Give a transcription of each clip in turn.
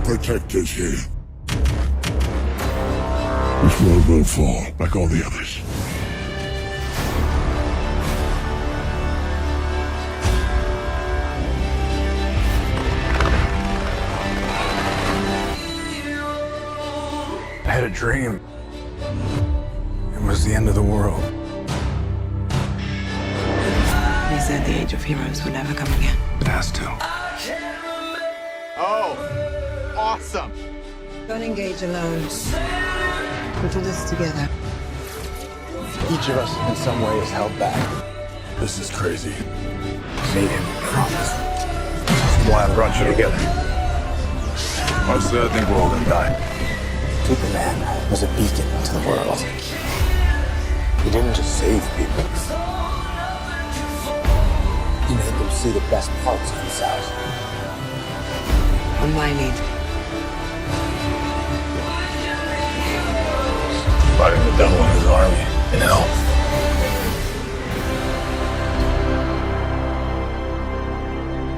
protectors here. This world will fall like all the others. I had a dream. It was the end of the world. They said the age of heroes would never come again. It has to. Oh, awesome. Don't engage alone. We'll do this together. Each of us in some way is held back. This is crazy. Made him promise. That's why I brought you together. Honestly, I think we're all gonna die. Superman was a beacon to the world. He didn't just save people. He made them see the best parts of themselves. On my lead. Fighting the devil and his army in hell.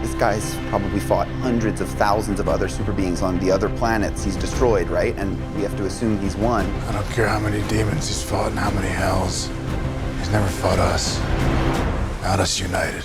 This guy's probably fought hundreds of thousands of other super beings on the other planets he's destroyed, right? And we have to assume he's won. I don't care how many demons he's fought and how many hells. He's never fought us. Not us united.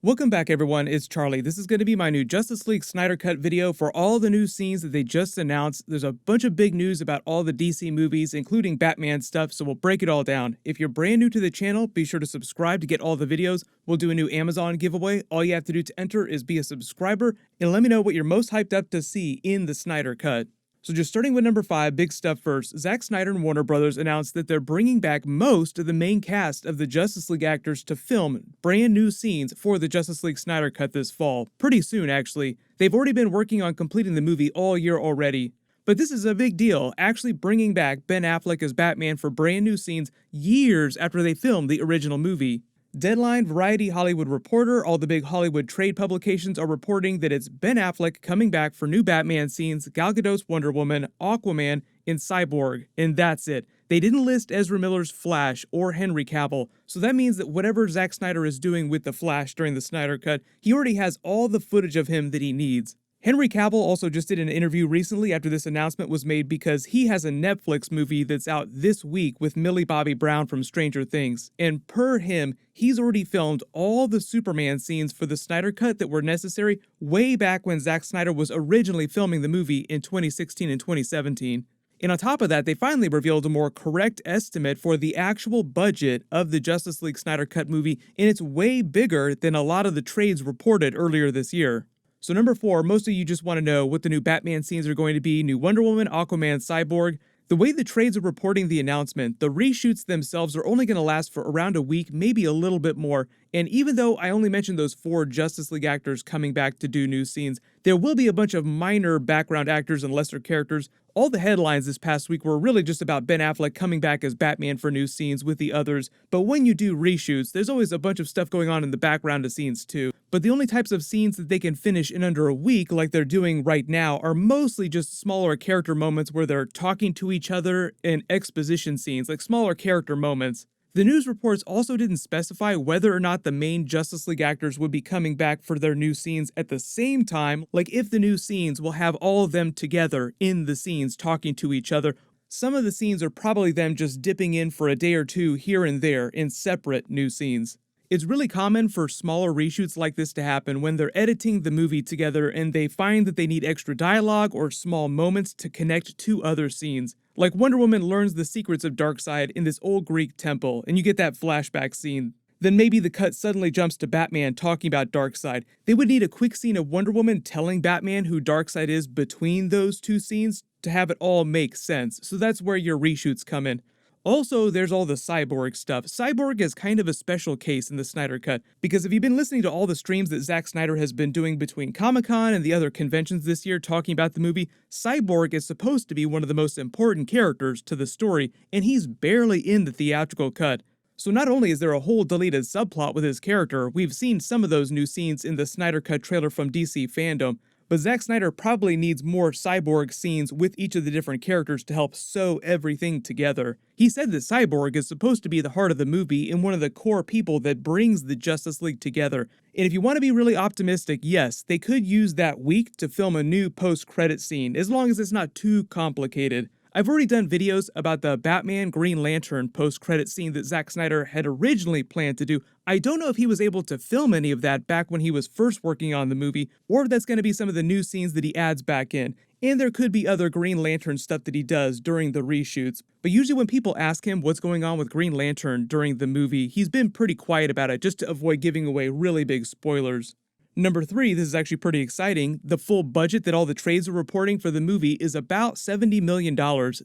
Welcome back, everyone. It's Charlie. This is going to be my new Justice League Snyder Cut video for all the new scenes that they just announced. There's a bunch of big news about all the DC movies, including Batman stuff, so we'll break it all down. If you're brand new to the channel, be sure to subscribe to get all the videos. We'll do a new Amazon giveaway. All you have to do to enter is be a subscriber, and let me know what you're most hyped up to see in the Snyder Cut. So just starting with number 5, big stuff first, Zack Snyder and Warner Brothers announced that they're bringing back most of the main cast of the Justice League actors to film brand new scenes for the Justice League Snyder Cut this fall. Pretty soon, actually. They've already been working on completing the movie all year already. But this is a big deal, actually bringing back Ben Affleck as Batman for brand new scenes years after they filmed the original movie. Deadline, Variety, Hollywood Reporter, all the big Hollywood trade publications are reporting that it's Ben Affleck coming back for new Batman scenes, Gal Gadot's Wonder Woman, Aquaman, and Cyborg, and that's it. They didn't list Ezra Miller's Flash or Henry Cavill, so that means that whatever Zack Snyder is doing with the Flash during the Snyder Cut, he already has all the footage of him that he needs. Henry Cavill also just did an interview recently after this announcement was made because he has a Netflix movie that's out this week with Millie Bobby Brown from Stranger Things, and per him, he's already filmed all the Superman scenes for the Snyder Cut that were necessary way back when Zack Snyder was originally filming the movie in 2016 and 2017. And on top of that, they finally revealed a more correct estimate for the actual budget of the Justice League Snyder Cut movie, and it's way bigger than a lot of the trades reported earlier this year. So number 4, most of you just want to know what the new Batman scenes are going to be, new Wonder Woman, Aquaman, Cyborg. The way the trades are reporting the announcement, the reshoots themselves are only going to last for around a week, maybe a little bit more. And even though I only mentioned those 4 Justice League actors coming back to do new scenes, there will be a bunch of minor background actors and lesser characters. All the headlines this past week were really just about Ben Affleck coming back as Batman for new scenes with the others. But when you do reshoots, there's always a bunch of stuff going on in the background of scenes too. But the only types of scenes that they can finish in under a week, like they're doing right now, are mostly just smaller character moments where they're talking to each other and exposition scenes, like smaller character moments. The news reports also didn't specify whether or not the main Justice League actors would be coming back for their new scenes at the same time, like if the new scenes will have all of them together in the scenes talking to each other. Some of the scenes are probably them just dipping in for a day or two here and there in separate new scenes. It's really common for smaller reshoots like this to happen when they're editing the movie together and they find that they need extra dialogue or small moments to connect to other scenes. Like Wonder Woman learns the secrets of Darkseid in this old Greek temple, and you get that flashback scene. Then maybe the cut suddenly jumps to Batman talking about Darkseid. They would need a quick scene of Wonder Woman telling Batman who Darkseid is between those two scenes to have it all make sense, so that's where your reshoots come in. Also, there's all the Cyborg stuff. Cyborg is kind of a special case in the Snyder Cut, because if you've been listening to all the streams that Zack Snyder has been doing between Comic-Con and the other conventions this year talking about the movie, Cyborg is supposed to be one of the most important characters to the story, and he's barely in the theatrical cut. So not only is there a whole deleted subplot with his character, we've seen some of those new scenes in the Snyder Cut trailer from DC Fandom, But Zack Snyder probably needs more Cyborg scenes with each of the different characters to help sew everything together. He said that Cyborg is supposed to be the heart of the movie and one of the core people that brings the Justice League together. And if you want to be really optimistic, yes, they could use that week to film a new post-credit scene, as long as it's not too complicated. I've already done videos about the Batman Green Lantern post-credit scene that Zack Snyder had originally planned to do. I don't know if he was able to film any of that back when he was first working on the movie, or if that's going to be some of the new scenes that he adds back in. And there could be other Green Lantern stuff that he does during the reshoots. But usually when people ask him what's going on with Green Lantern during the movie, he's been pretty quiet about it just to avoid giving away really big spoilers. Number 3, this is actually pretty exciting. The full budget that all the trades are reporting for the movie is about $70 million.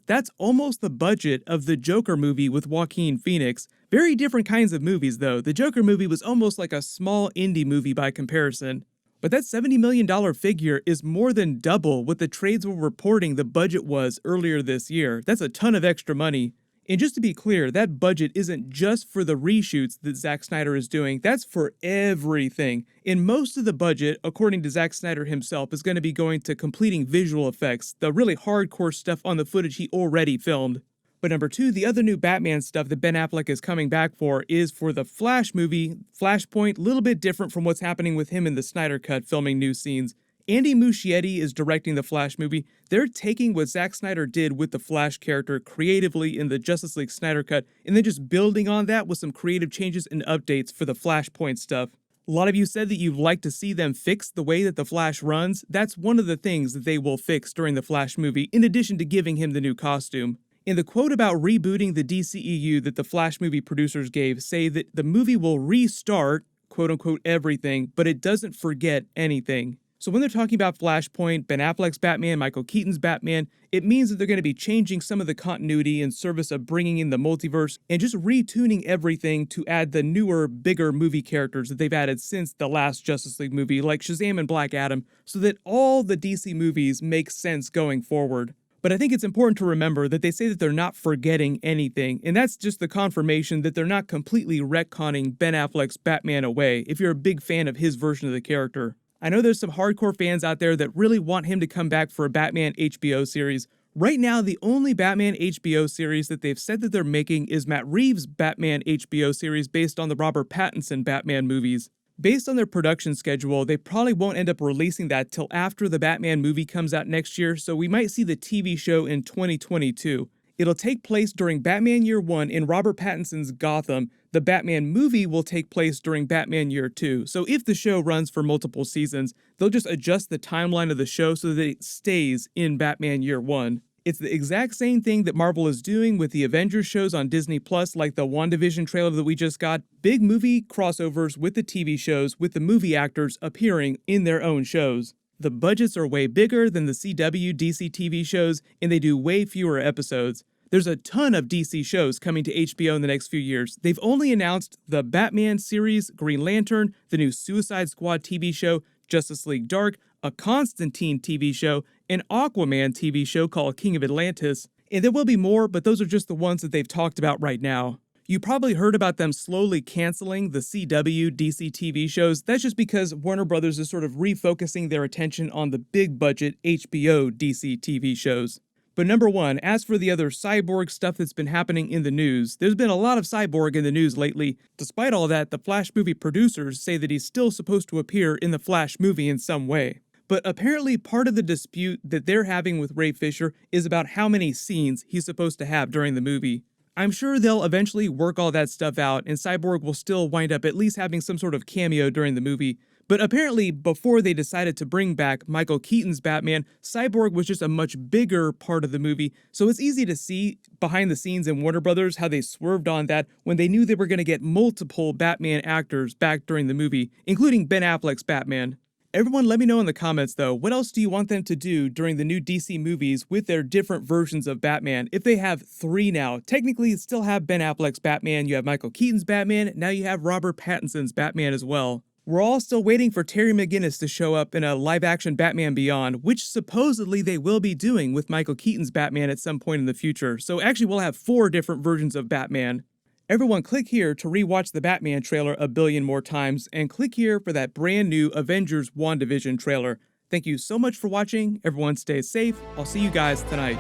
That's almost the budget of the Joker movie with Joaquin Phoenix. Very different kinds of movies though. The Joker movie was almost like a small indie movie by comparison. But that $70 million figure is more than double what the trades were reporting the budget was earlier this year. That's a ton of extra money. And just to be clear, that budget isn't just for the reshoots that Zack Snyder is doing, that's for everything. And most of the budget, according to Zack Snyder himself, is going to be going to completing visual effects, the really hardcore stuff on the footage he already filmed. But number 2, the other new Batman stuff that Ben Affleck is coming back for is for the Flash movie, Flashpoint, a little bit different from what's happening with him in the Snyder Cut filming new scenes. Andy Muschietti is directing the Flash movie. They're taking what Zack Snyder did with the Flash character creatively in the Justice League Snyder Cut, and then just building on that with some creative changes and updates for the Flashpoint stuff. A lot of you said that you'd like to see them fix the way that the Flash runs. That's one of the things that they will fix during the Flash movie, in addition to giving him the new costume. And the quote about rebooting the DCEU that the Flash movie producers gave say that the movie will restart, quote-unquote, everything, but it doesn't forget anything. So when they're talking about Flashpoint, Ben Affleck's Batman, Michael Keaton's Batman, it means that they're going to be changing some of the continuity in service of bringing in the multiverse and just retuning everything to add the newer, bigger movie characters that they've added since the last Justice League movie, like Shazam and Black Adam, so that all the DC movies make sense going forward. But I think it's important to remember that they say that they're not forgetting anything, and that's just the confirmation that they're not completely retconning Ben Affleck's Batman away, if you're a big fan of his version of the character. I know there's some hardcore fans out there that really want him to come back for a Batman HBO series. Right now, the only Batman HBO series that they've said that they're making is Matt Reeves' Batman HBO series based on the Robert Pattinson Batman movies. Based on their production schedule, they probably won't end up releasing that till after the Batman movie comes out next year, so we might see the TV show in 2022. It'll take place during Batman Year 1 in Robert Pattinson's Gotham. The Batman movie will take place during Batman Year 2. So if the show runs for multiple seasons, they'll just adjust the timeline of the show so that it stays in Batman Year 1. It's the exact same thing that Marvel is doing with the Avengers shows on Disney+, like the WandaVision trailer that we just got. Big movie crossovers with the TV shows, with the movie actors appearing in their own shows. The budgets are way bigger than the CW DC TV shows, and they do way fewer episodes. There's a ton of DC shows coming to HBO in the next few years. They've only announced the Batman series, Green Lantern, the new Suicide Squad TV show, Justice League Dark, a Constantine TV show, an Aquaman TV show called King of Atlantis. And there will be more, but those are just the ones that they've talked about right now. You probably heard about them slowly canceling the CW DC TV shows. That's just because Warner Brothers is sort of refocusing their attention on the big budget HBO DC TV shows. But number 1, as for the other Cyborg stuff that's been happening in the news, there's been a lot of Cyborg in the news lately. Despite all that, the Flash movie producers say that he's still supposed to appear in the Flash movie in some way. But apparently part of the dispute that they're having with Ray Fisher is about how many scenes he's supposed to have during the movie. I'm sure they'll eventually work all that stuff out, and Cyborg will still wind up at least having some sort of cameo during the movie. But apparently, before they decided to bring back Michael Keaton's Batman, Cyborg was just a much bigger part of the movie, so it's easy to see behind the scenes in Warner Brothers how they swerved on that when they knew they were going to get multiple Batman actors back during the movie, including Ben Affleck's Batman. Everyone let me know in the comments though, what else do you want them to do during the new DC movies with their different versions of Batman? If they have 3 now, technically you still have Ben Affleck's Batman, you have Michael Keaton's Batman, now you have Robert Pattinson's Batman as well. We're all still waiting for Terry McGinnis to show up in a live-action Batman Beyond, which supposedly they will be doing with Michael Keaton's Batman at some point in the future. So actually we'll have 4 different versions of Batman. Everyone click here to rewatch the Batman trailer a billion more times, and click here for that brand new Avengers WandaVision trailer. Thank you so much for watching. Everyone stay safe. I'll see you guys tonight.